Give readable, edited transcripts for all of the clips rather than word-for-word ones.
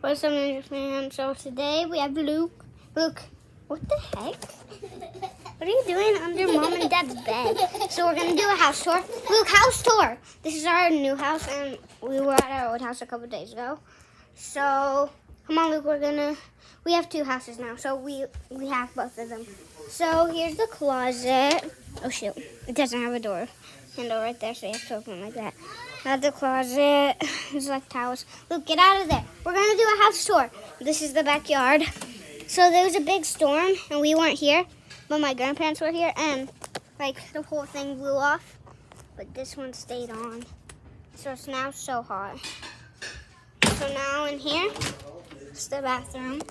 What's up, Ninja fam? So today we have Luke. Luke, what the heck? What are you doing under Mom and Dad's bed? So we're gonna do a house tour. Luke, house tour. This is our new house, and we were at our old house a couple days ago. So come on, Luke. We have two houses now, so we have both of them. So here's the closet. Oh shoot, it doesn't have a door handle right there, so you have to open it like that. Not the closet. It's like towels. Luke, get out of there. We're gonna do a house tour. This is the backyard. So there was a big storm, and we weren't here, but my grandparents were here, and like the whole thing blew off, but this one stayed on. So it's now so hot. So now in here, it's the bathroom.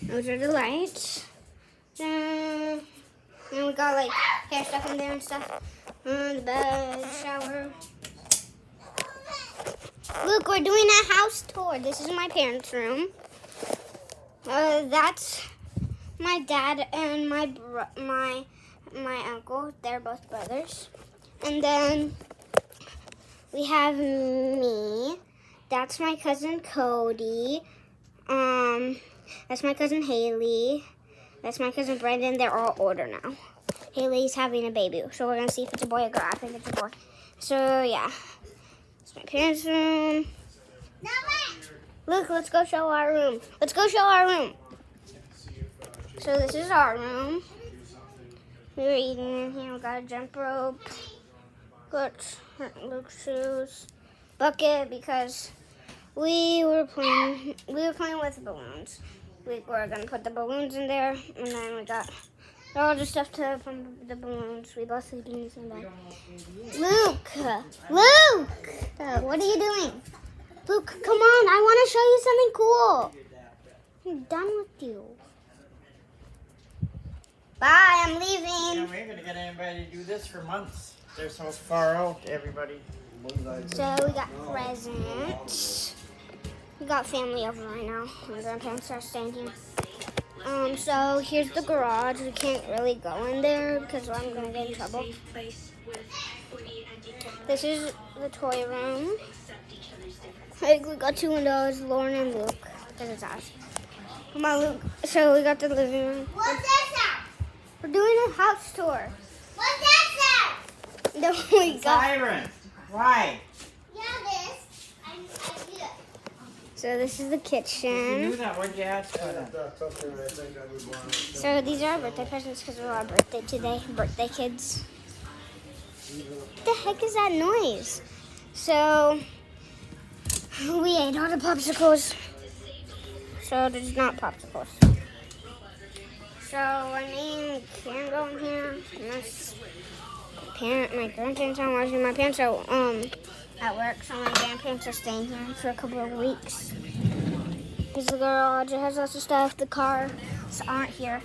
Those are the lights. And we got like hair stuff in there and stuff. The bed, shower. Look, we're doing a house tour. This is my parents' room. That's my dad and my uncle. They're both brothers. And then we have me. That's my cousin Cody. That's my cousin Haley. That's my cousin Brandon. They're all older now. Haley's having a baby, so we're gonna see if it's a boy or girl. I think it's a boy. So yeah, it's my parents' room. Look, let's go show our room. Let's go show our room. So this is our room. We were eating in here. We got a jump rope. Got Luke's shoes. Bucket because we were playing with balloons. We were gonna put the balloons in there, and then we got all the stuff from the balloons. We both sleep in the same bed. Luke, what are you doing? Luke, come on! I want to show you something cool. I'm done with you. Bye. I'm leaving. Yeah, we ain't gonna get anybody to do this for months. They're so far out, everybody. So we got presents. We got family over right now. My grandparents are staying here. So here's the garage. We can't really go in there because I'm gonna get in trouble. This is the toy room. We got two windows, Lauren and Luke. This is ours. Come on, Luke. So we got the living room. What's that? We're doing a house tour. What's that? Then we got. Siren, why? Yeah, this. I do it. So this is the You kitchen. knew that. What'd you ask for that? So these are our birthday presents because we're our birthday today. Birthday kids. What the heck is that noise? So we ate all the popsicles. So there's not popsicles. So I mean, can't go in here unless my grandparents aren't watching. My parents are at work, so my grandparents are staying here for a couple of weeks. Because the garage has lots of stuff. The cars aren't here.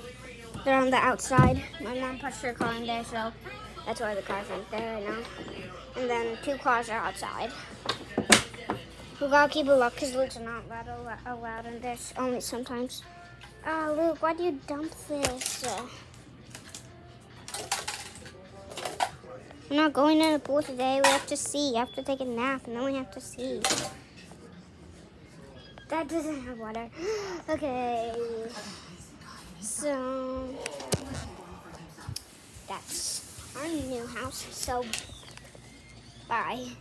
They're on the outside. My mom pushed her car in there, so that's why the car's aren't there right now. And then two cars are outside. We gotta keep it locked because Luke's not allowed in there, only sometimes. Luke, why do you dump this? We're not going in the pool today. We have to see. You have to take a nap, and then we have to see. That doesn't have water. Okay. So that's our new house. So bye.